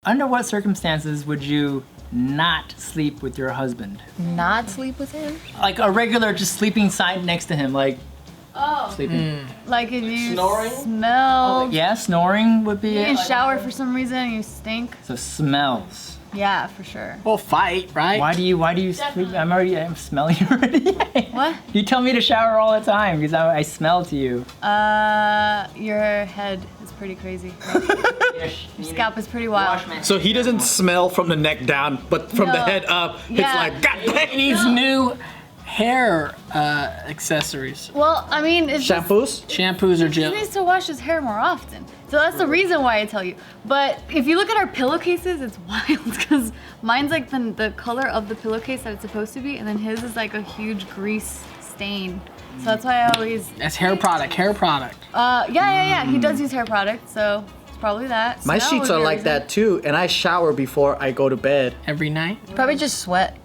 Under what circumstances would you not sleep with your husband? Not sleep with him? Like a regular just sleeping side next to him, like sleeping. Like if you Snoring? smell, Yeah, snoring would be you it. can shower for some reason and you stink. So smells. Yeah, for sure. We'll fight, right? Why do you sleep? I'm smelling already. What? You tell me to shower all the time because I smell to you. Your head is pretty crazy. Your scalp is pretty wild. So he doesn't smell from the neck down, but from the No. head up, Yeah. it's like, God He dang. needs new hair accessories. Well, I mean, it's just, Shampoos? Shampoos or he gel. needs to wash his hair more often. So that's the reason why I tell you. But if you look at our pillowcases, it's wild because mine's like the color of the pillowcase that it's supposed to be, and then his is like a huge grease stain. So that's why I always. That's hair product, hair product. Yeah. He does use hair product, so it's probably that. My Smell sheets would are be a like reason. that too, and I shower before I go to bed. Every night. Probably just sweat.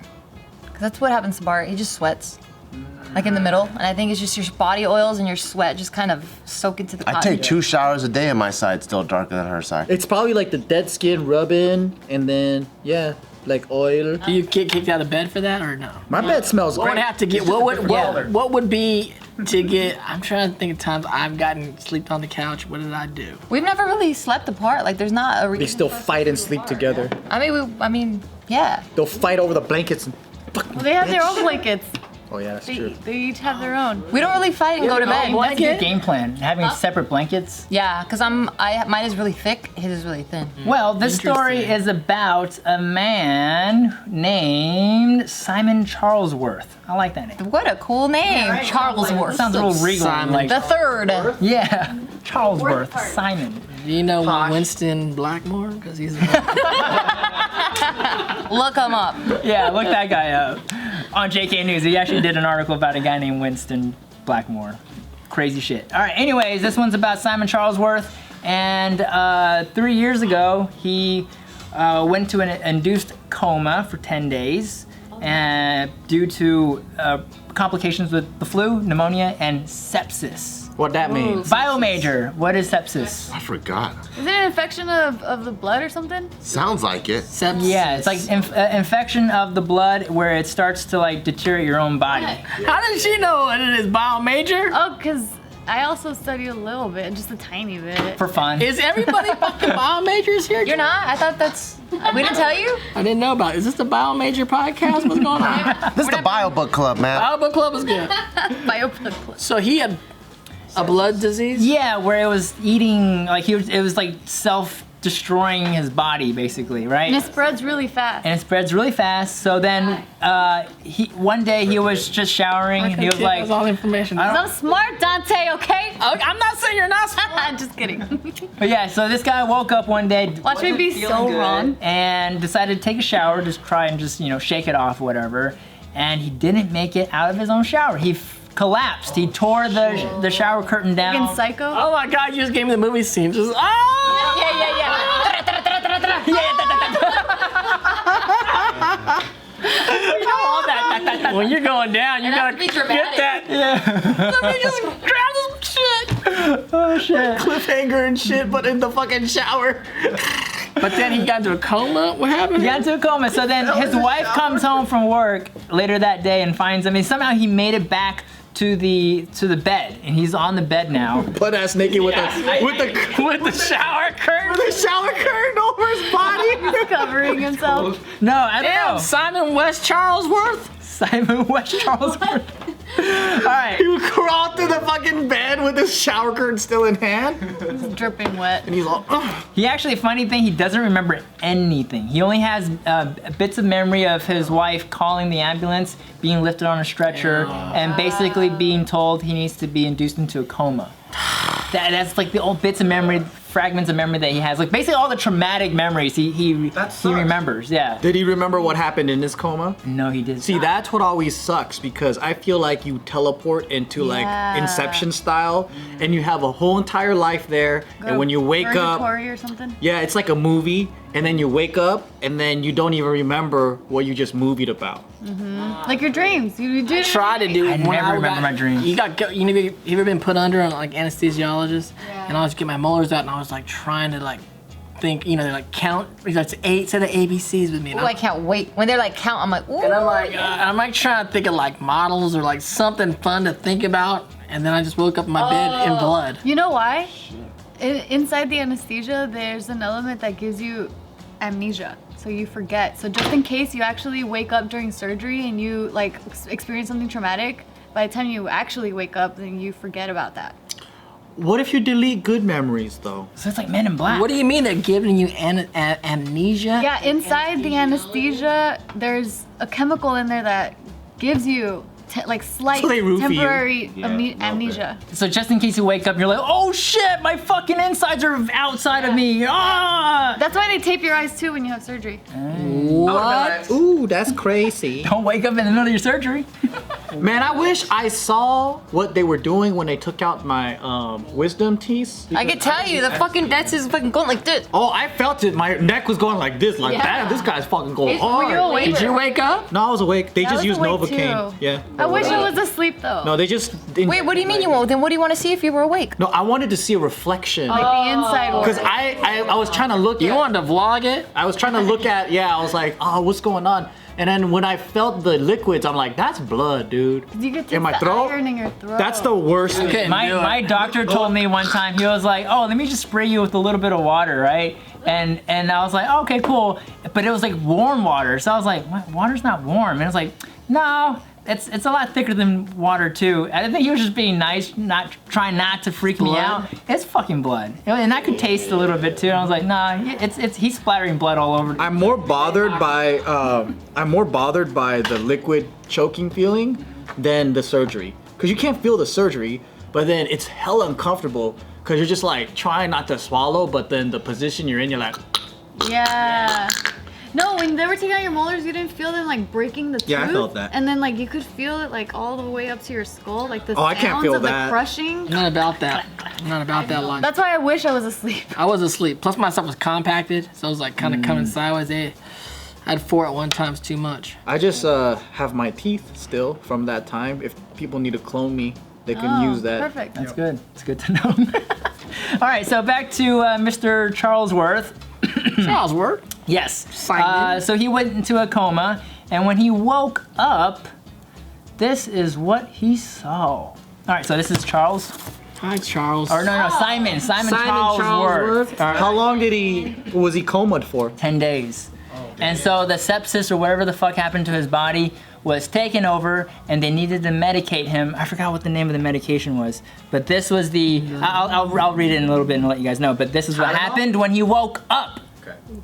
'Cause that's what happens to Bart. He just sweats. Like in the middle. And I think it's just your body oils and your sweat just kind of soak into the I cotton. take 2 showers a day and my side's still darker than her side. It's probably like the dead skin rub in, and then, yeah, like oil. Do you get kicked out of bed for that or no? My bed smells What would great. have to get? What would be to get? I'm trying to think of times I've gotten slept on the couch. What did I do? We've never really slept apart. Like there's not a reason. They still fight and sleep together. I mean, yeah. They'll fight over the blankets and fuck. Well, they have their own blankets. Oh yeah, that's They, true. they each have their own. We don't really fight and go to bed. That's a good game plan. Having separate blankets. Yeah, because mine is really thick, his is really thin. Well, this story Interesting. is about a man named Simon Charlesworth. I like that name. What a cool name, Charlesworth. Sounds a little regal. Simon. Like, The third. yeah, Charlesworth, Simon. Do you know Winston Blackmore? Because he's. Look him up. Yeah, look that guy up. On JK News, he actually did an article about a guy named Winston Blackmore. Crazy shit. All right, anyways, this one's about Simon Charlesworth. And 3 years ago, he went to an induced coma for 10 days due to complications with the flu, pneumonia, and sepsis. What that means? Bio major, what is sepsis? I forgot. Is it an infection of the blood or something? Sounds like it. Sepsis. Yeah, it's like infection of the blood where it starts to like deteriorate your own body. How did she know what it is? Bio major? Oh, because I also studied a little bit, just a tiny bit. For fun. Is everybody fucking bio majors here? You're not? I thought that's. We didn't tell you? I didn't know about it. Is this the bio major podcast? What's going on? This is the Bio Book Club, man. Bio book club is good. Bioblood club. So he had a blood disease? Yeah, where it was eating, like it was like self-destroying his body, basically, right? And it spreads really fast. And it spreads really fast. So then, one day he was just showering, and he was like, That's all the information. I'm smart, Dante, okay? I'm not saying you're not smart. I'm just kidding. but yeah. So this guy woke up one day, Watch me be so wrong. and decided to take a shower, just try and just shake it off, whatever. And he didn't make it out of his own shower. He collapsed. He tore the shower curtain down. Fucking psycho. Oh my god, you just gave me the movie scene. Just Yeah. when you're going down, you gotta to be get dramatic. that. Let me just grab this shit. Oh shit. Cliffhanger and shit, but in the fucking shower. But then he got into a coma. What happened? He got into a coma. So then his wife comes home from work later that day and finds him. And somehow he made it back to the bed, and he's on the bed now. Butt ass naked with the with the shower curtain. shower curtain over his body. Covering himself. No, I don't Damn, know. Simon West Charlesworth. Simon West Charlesworth. All right. He would crawl through the fucking bed with his shower curtain still in hand, It's dripping wet. and he's all, ugh. He actually, funny thing, he doesn't remember anything. He only has bits of memory of his wife calling the ambulance, being lifted on a stretcher, and basically being told he needs to be induced into a coma. That's like the old bits of memory, fragments of memory that he has. Like basically all the traumatic memories he remembers. Yeah. Did he remember what happened in his coma? No, he didn't. See, that's what always sucks because I feel like you teleport into like Yeah. Inception style, and you have a whole entire life there, and when you wake up, Purgatory or something. yeah, it's like a movie, and then you wake up, and then you don't even remember what you just movied about. Like your dreams. You do it. Try to do. I when never remember my dreams. You ever been put under on like anesthesiologist? And I was get my molars out, and I was like trying to like think, you know, they like count. That's 8. Say the ABCs with me. And Ooh, I can't wait. When they're like count, I'm like, ooh. And I'm like trying to think of like models or like something fun to think about. And then I just woke up in my bed in blood. You know why? Inside the anesthesia, there's an element that gives you amnesia. So you forget. So just in case you actually wake up during surgery and you like experience something traumatic, by the time you actually wake up, then you forget about that. What if you delete good memories though? So it's like Men in Black. What do you mean they're giving you amnesia? Yeah, inside the anesthesia, there's a chemical in there that gives you like slight So they roofie you. temporary Yeah, amnesia. So just in case you wake up, you're like, oh shit, my fucking insides are outside of me. Ah! That's why they tape your eyes too when you have surgery. What? Ooh, that's crazy. Don't wake up in the middle of your surgery. Man, I wish I saw what they were doing when they took out my wisdom teeth. I can tell you, that's his fucking going like this. Oh, I felt it. My neck was going like this. Like, Yeah. damn, this guy's fucking going Were you hard. awake? Did you wake up? No, I was awake. They I just was used awake Novocaine. too. Yeah. I wish I was asleep though. No, they just. Wait, what do you mean you won't? Then what do you want to see if you were awake? No, I wanted to see a reflection. Like the inside one. Because I was trying to look You at. wanted to vlog it? I was trying to look at. Yeah, I was like, oh, what's going on? And then when I felt the liquids, I'm like, that's blood, dude. You get to in my the throat. iron in your throat. That's the worst. Okay. My doctor told me one time, he was like, oh, let me just spray you with a little bit of water, right? And I was like, okay, cool. But it was like warm water. So I was like, what? Water's not warm. And it was like, no, it's a lot thicker than water too. I think he was just being nice, trying not to freak me out. It's fucking blood. And I could taste a little bit too. And I was like, nah, he's splattering blood all over. I'm more bothered by the liquid choking feeling than the surgery. Cause you can't feel the surgery, but then it's hella uncomfortable. Cause you're just like trying not to swallow, but then the position you're in, you're like. Yeah. No, when they were taking out your molars, you didn't feel them like breaking the tooth. Yeah, I felt that. And then like you could feel it like all the way up to your skull, like the Oh, I sounds can't feel of that. the crushing. I'm not about that. I'm not about that line. That's why I wish I was asleep. I was asleep. Plus my stuff was compacted, so it was like kind of coming sideways. I had 4 at one time. It's too much. I just have my teeth still from that time. If people need to clone me, they can use that. Perfect. That's good. It's good to know. All right, so back to Mr. Charlesworth. Charlesworth. Yes. Simon. So he went into a coma, and when he woke up, this is what he saw. All right, so this is Charles. Hi, Charles. Or no, Simon. Simon Charlesworth. All right, How long was he comaed for? 10 days. And so the sepsis or whatever the fuck happened to his body was taken over, and they needed to medicate him. I forgot what the name of the medication was, but this was the. I'll read it in a little bit and let you guys know. But this is what happened when he woke up.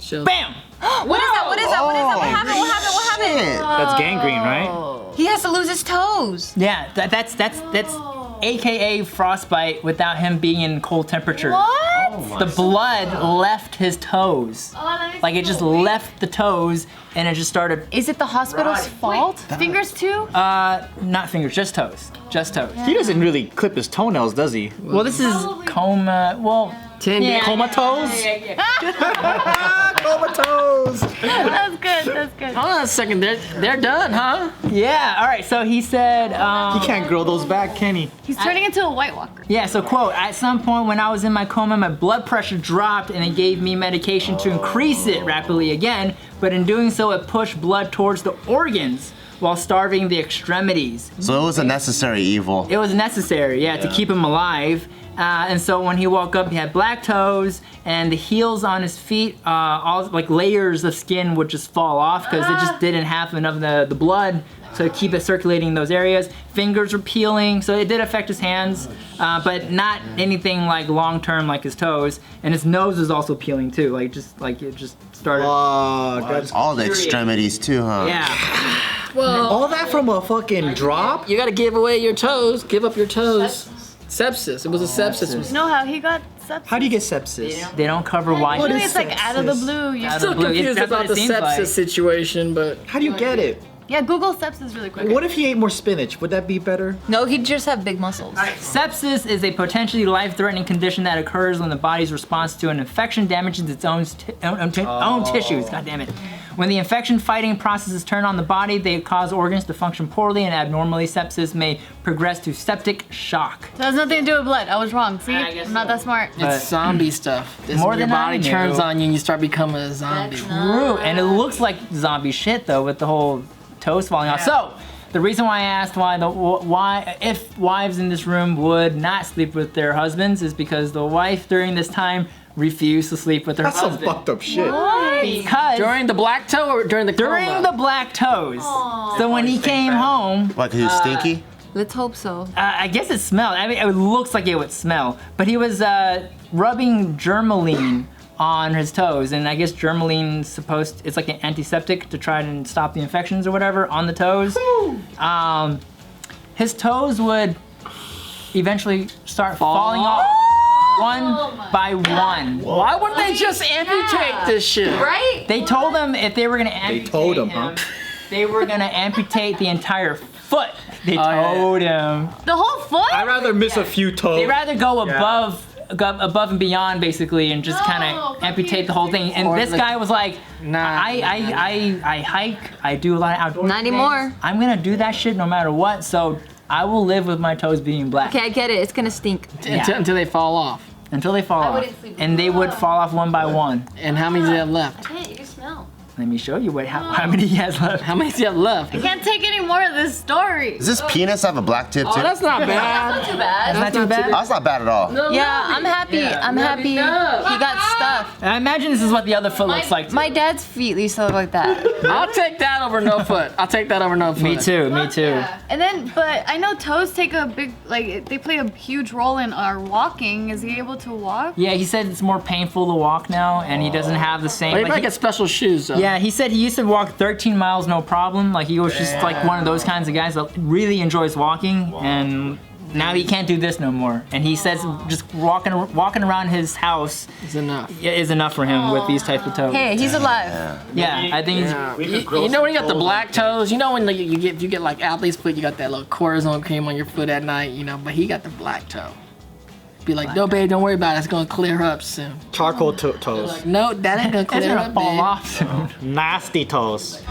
Chill. Bam! What is that? What happened? What happened? That's gangrene, right? He has to lose his toes. Yeah, that's AKA frostbite without him being in cold temperatures. What? The blood left his toes. Like it just left the toes, and it just started. Is it the hospital's fault? Fingers too? Not fingers, just toes. Just toes. He doesn't really clip his toenails, does he? Well, this is coma. Well, 10 days. Comatose? Yeah. Comatose! That's good. That's good. Hold on a second. They're done, huh? Yeah. All right. So he said. He can't grow those back, can he? He's turning into a White Walker. Yeah. So quote: at some point when I was in my coma, my blood pressure dropped, and it gave me medication to increase it rapidly again. But in doing so, it pushed blood towards the organs while starving the extremities. So it was a necessary evil. It was necessary, yeah, to keep him alive. And so when he woke up, he had black toes, and the heels on his feet, all like layers of skin would just fall off because it just didn't have enough of the blood to keep it circulating in those areas. Fingers were peeling, so it did affect his hands, but not anything like long term like his toes. And his nose was also peeling too, like it just started. That's All the extremities too, huh? Yeah. Well, all that from a fucking drop? you gotta give away your toes. Give up your toes. Sepsis. It was a sepsis. You know how he got sepsis? How do you get sepsis? They don't cover why. Usually is it's like out of the sepsis? blue. You Out of Still the blue. confused That's what about the it seems sepsis like. situation, but How do you get it? Yeah, Google sepsis really quick. What if he ate more spinach? Would that be better? No, he'd just have big muscles. Sepsis is a potentially life-threatening condition that occurs when the body's response to an infection damages its own tissues. God damn it. When the infection-fighting processes turn on the body, they cause organs to function poorly, and abnormally sepsis may progress to septic shock. So it has nothing to do with blood. I was wrong. See, I guess I'm not so. that smart. It's zombie stuff. This More when your than I body knew. turns on you and you start becoming a zombie. True, and it looks like zombie shit though, with the whole toes falling off. So, the reason why I asked why if wives in this room would not sleep with their husbands is because the wife during this time refused to sleep with her That's some husband. fucked up shit. Because During the black toe or during the during coma? the black toes. So when he came home, What, because he was stinky? Let's hope so. I guess it smelled. I mean, it looks like it would smell. But he was rubbing germaline on his toes, and I guess germaline's it's like an antiseptic to try and stop the infections or whatever on the toes. His toes would eventually start falling off one by one. Why wouldn't they just amputate this shit? Right? They told him if they were gonna amputate told him, huh? they were gonna amputate the entire foot. They yeah. told him. The whole foot? I'd rather miss a few toes. They'd rather go above and beyond basically and just kind No, of amputate the whole thing. And Or this the- guy was like, Nah, I hike, I do a lot of outdoor Not things. anymore. I'm gonna do that shit no matter what, so I will live with my toes being black. Okay, I get it. It's gonna stink. Yeah. Until they fall off. Until they fall off. wouldn't sleep with And they would fall off one by one. And how many do you have left? Hey, you can smell. Let me show you how many he has left. How many do you have left? I can't take any more of this story. Does this penis have a black tip too? Oh, that's not bad. Too bad. Not too bad. Oh, that's not bad at all. Yeah, I'm happy. I'm happy. He got stuff. I imagine this is what the other foot looks like. Too. My dad's feet used to look like that. I'll take that over no foot. I'll take that over no foot. Me too, me too. And then, but I know toes take a big, like, they play a huge role in our walking. Is he able to walk? Yeah, he said it's more painful to walk now, and he doesn't have the same. But you like, might he- get special shoes though. Yeah, he said he used to walk 13 miles no problem. Like he was just like one of those kinds of guys that really enjoys walking, and now he can't do this no more. And he says just walking around his house It's enough. is enough for him with these types of toes. Hey, he's alive. Yeah, I think he's. You know when you got the black toes, you know when like, you get like athlete's foot, you got that little cortisone cream on your foot at night, you know, but he got the black toe. Be like, no babe, don't worry about it, it's gonna clear up soon. Charcoal toes. No, that ain't gonna It's clear gonna up, fall babe. off soon. Nasty toes.